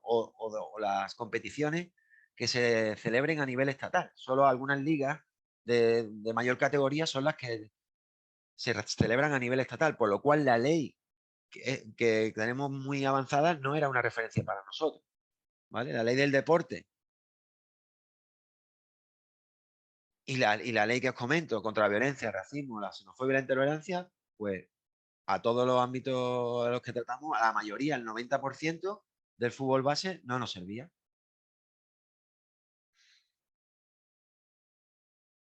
o las competiciones que se celebren a nivel estatal. Solo algunas ligas de mayor categoría son las que se celebran a nivel estatal, por lo cual la ley que tenemos muy avanzada no era una referencia para nosotros, ¿vale? La ley del deporte y la ley que os comento contra la violencia, el racismo, la xenofobia y la intolerancia, pues a todos los ámbitos de los que tratamos, a la mayoría, el 90% del fútbol base no nos servía.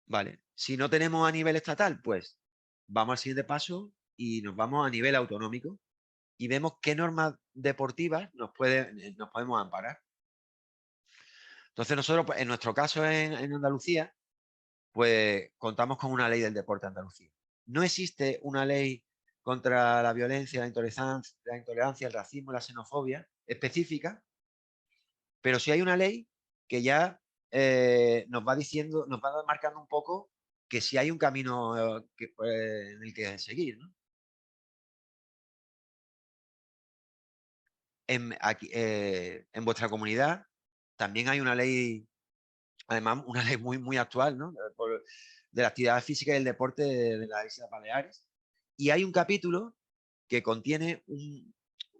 Vale. Si no tenemos a nivel estatal, pues vamos al siguiente paso y nos vamos a nivel autonómico y vemos qué normas deportivas nos podemos amparar. Entonces nosotros, pues, en nuestro caso en Andalucía, pues contamos con una ley del deporte de Andalucía. No existe una ley contra la violencia, la intolerancia, el racismo, la xenofobia específica, pero sí hay una ley que ya nos va diciendo, nos va marcando un poco que si hay un camino en el que seguir, ¿no? En vuestra comunidad también hay una ley, además una ley muy, muy actual, ¿no? De la actividad física y el deporte de las Islas Baleares. Y hay un capítulo que contiene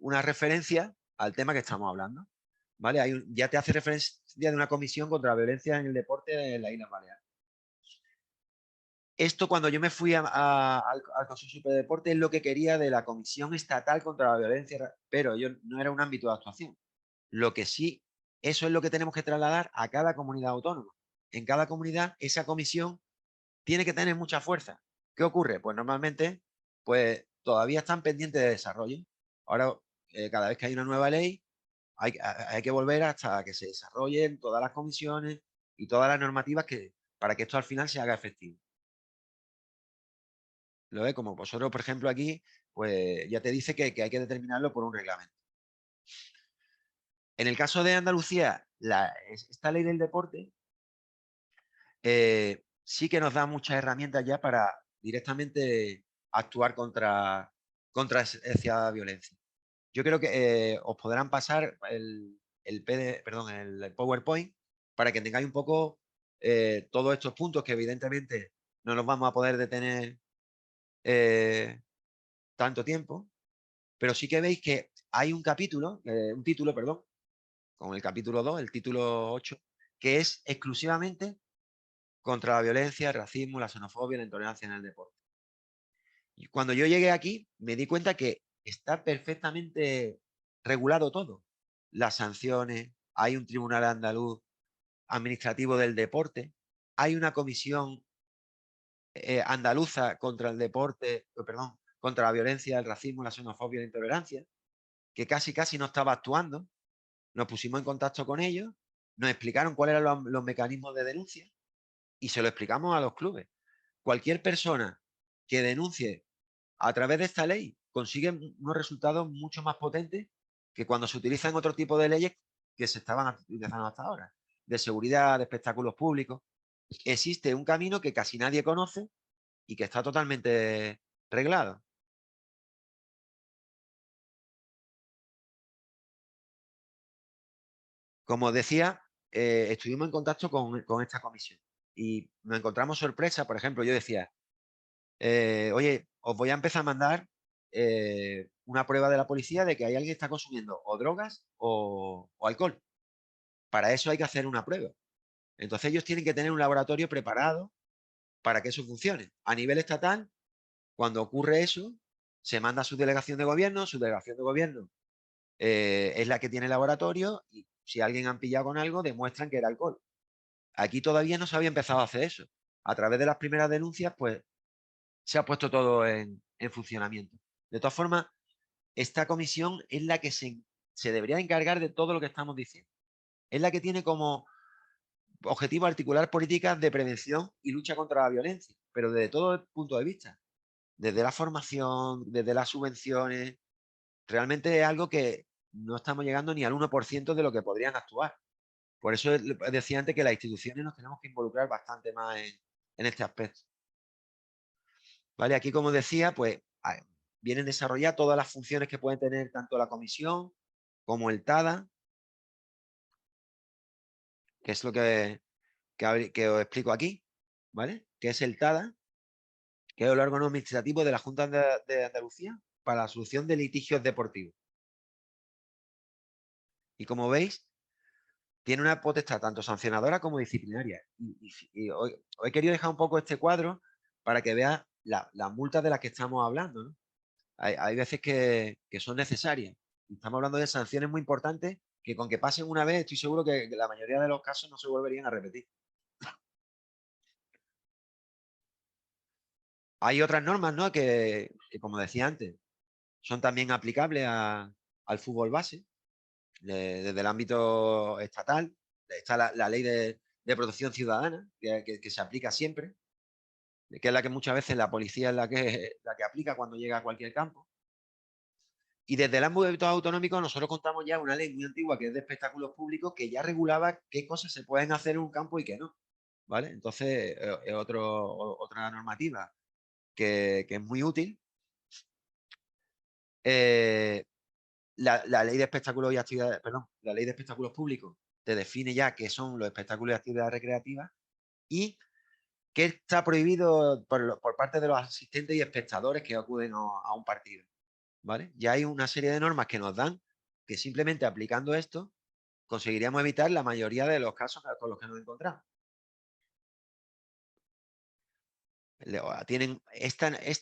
una referencia al tema que estamos hablando, ¿vale? Ya te hace referencia de una comisión contra la violencia en el deporte de las Islas Baleares. Esto, cuando yo me fui al Consejo Superior de Deporte, es lo que quería de la Comisión Estatal contra la Violencia, pero yo no era un ámbito de actuación. Lo que sí, eso es lo que tenemos que trasladar a cada comunidad autónoma. En cada comunidad, esa comisión tiene que tener mucha fuerza. ¿Qué ocurre? Pues normalmente, pues todavía están pendientes de desarrollo. Ahora, cada vez que hay una nueva ley, hay que volver hasta que se desarrollen todas las comisiones y todas las normativas para que esto al final se haga efectivo. Lo ve como vosotros, por ejemplo, aquí, pues ya te dice que hay que determinarlo por un reglamento. En el caso de Andalucía, esta ley del deporte sí que nos da muchas herramientas ya para directamente actuar contra esa violencia. Yo creo que os podrán pasar el PowerPoint para que tengáis un poco todos estos puntos que evidentemente no nos vamos a poder detener eh, tanto tiempo, pero sí que veis que hay un título, perdón, con el capítulo 2, el título 8, que es exclusivamente contra la violencia, el racismo, la xenofobia y la intolerancia en el deporte. Y cuando yo llegué aquí, me di cuenta que está perfectamente regulado todo. Las sanciones, hay un tribunal andaluz administrativo del deporte, hay una comisión andaluza contra el deporte, perdón, contra la violencia, el racismo, la xenofobia y la intolerancia, que casi casi no estaba actuando. Nos pusimos en contacto con ellos, nos explicaron cuáles eran los mecanismos de denuncia y se lo explicamos a los clubes. Cualquier persona que denuncie a través de esta ley consigue unos resultados mucho más potentes que cuando se utilizan otro tipo de leyes que se estaban utilizando hasta ahora, de seguridad, de espectáculos públicos. Existe un camino que casi nadie conoce y que está totalmente reglado. Como decía, estuvimos en contacto con esta comisión. y nos encontramos sorpresa. Por ejemplo, yo decía, oye, os voy a empezar a mandar una prueba de la policía de que hay alguien que está consumiendo o drogas o alcohol. Para eso hay que hacer una prueba. Entonces ellos tienen que tener un laboratorio preparado para que eso funcione. A nivel estatal, cuando ocurre eso, se manda a su delegación de gobierno es la que tiene el laboratorio y si alguien han pillado con algo, demuestran que era alcohol. Aquí todavía no se había empezado a hacer eso. A través de las primeras denuncias, pues se ha puesto todo en funcionamiento. De todas formas, esta comisión es la que se debería encargar de todo lo que estamos diciendo. Es la que tiene como objetivo articular políticas de prevención y lucha contra la violencia, pero desde todo el punto de vista, desde la formación, desde las subvenciones, realmente es algo que no estamos llegando ni al 1% de lo que podrían actuar. Por eso decía antes que las instituciones nos tenemos que involucrar bastante más en este aspecto. ¿Vale? Aquí, como decía, pues vienen desarrolladas todas las funciones que pueden tener tanto la comisión como el TADA, que es lo que os explico aquí, ¿vale? Que es el TADA, que es el órgano administrativo de la Junta de Andalucía para la solución de litigios deportivos. Y como veis, tiene una potestad tanto sancionadora como disciplinaria. Y hoy he querido dejar un poco este cuadro para que veas las multas de las que estamos hablando, ¿no? Hay veces que son necesarias. Estamos hablando de sanciones muy importantes que con que pasen una vez estoy seguro que la mayoría de los casos no se volverían a repetir. Hay otras normas, ¿no? Que, como decía antes, son también aplicables al fútbol base, desde el ámbito estatal. Está la ley de protección ciudadana, que se aplica siempre, que es la que muchas veces la policía es la que aplica cuando llega a cualquier campo. Y desde el ámbito autonómico nosotros contamos ya una ley muy antigua que es de espectáculos públicos que ya regulaba qué cosas se pueden hacer en un campo y qué no, ¿vale? Entonces es otra normativa que es muy útil. Eh, la ley de espectáculos y actividades, perdón, la ley de espectáculos públicos te define ya qué son los espectáculos y actividades recreativas y qué está prohibido por parte de los asistentes y espectadores que acuden a un partido, ¿vale? Ya hay una serie de normas que nos dan que simplemente aplicando esto conseguiríamos evitar la mayoría de los casos con los que nos encontramos. Tienen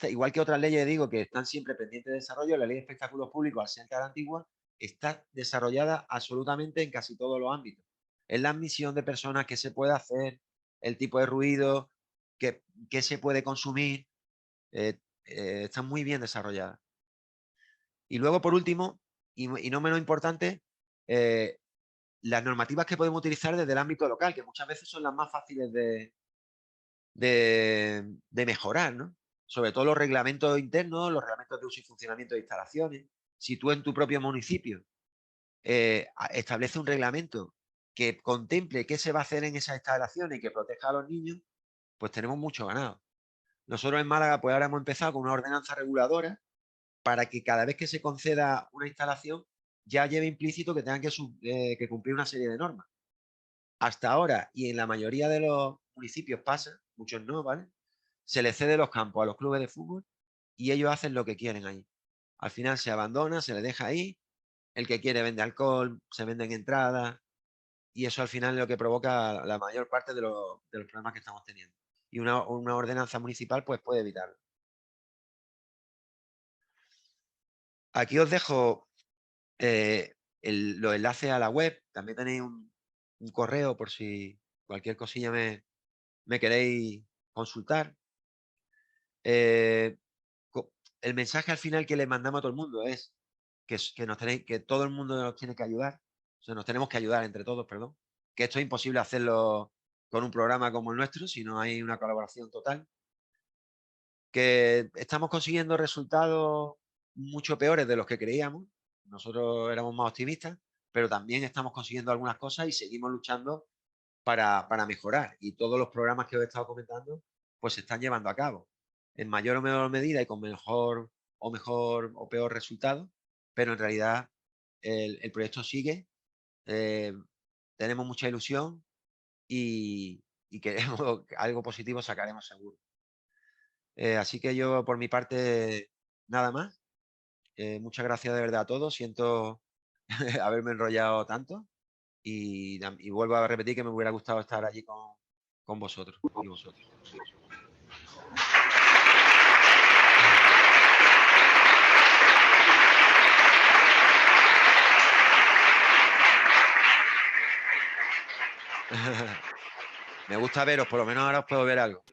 igual que otras leyes, digo, que están siempre pendientes de desarrollo, la ley de espectáculos públicos, al ser tan antigua, está desarrollada absolutamente en casi todos los ámbitos. Es la admisión de personas, qué se puede hacer, el tipo de ruido, qué se puede consumir, están muy bien desarrolladas. Y luego, por último, y no menos importante, eh, las normativas que podemos utilizar desde el ámbito local, que muchas veces son las más fáciles de mejorar, ¿no? Sobre todo los reglamentos internos, los reglamentos de uso y funcionamiento de instalaciones. Si tú en tu propio municipio establece un reglamento que contemple qué se va a hacer en esas instalaciones y que proteja a los niños, pues tenemos mucho ganado. Nosotros en Málaga, pues ahora hemos empezado con una ordenanza reguladora para que cada vez que se conceda una instalación ya lleve implícito que tengan que cumplir una serie de normas. Hasta ahora, y en la mayoría de los municipios pasa, muchos no, ¿vale? Se les cede los campos a los clubes de fútbol y ellos hacen lo que quieren ahí. Al final se abandona, se les deja ahí, el que quiere vende alcohol, se venden entradas y eso al final es lo que provoca la mayor parte de los problemas que estamos teniendo. Y una ordenanza municipal pues puede evitarlo. Aquí os dejo los enlaces a la web, también tenéis un correo por si cualquier cosilla me queréis consultar. Eh, el mensaje al final que le mandamos a todo el mundo es que todo el mundo nos tiene que ayudar, o sea, nos tenemos que ayudar entre todos, perdón, que esto es imposible hacerlo con un programa como el nuestro si no hay una colaboración total, que estamos consiguiendo resultados mucho peores de los que creíamos, nosotros éramos más optimistas, pero también estamos consiguiendo algunas cosas y seguimos luchando para mejorar. Y todos los programas que os he estado comentando, pues se están llevando a cabo, en mayor o menor medida y con mejor o peor resultado, pero en realidad el proyecto sigue, eh, tenemos mucha ilusión y, y que algo positivo sacaremos seguro. Así que yo, por mi parte, nada más. Muchas gracias de verdad a todos. Siento haberme enrollado tanto y vuelvo a repetir que me hubiera gustado estar allí con vosotros y vosotros. Me gusta veros, por lo menos ahora os puedo ver algo.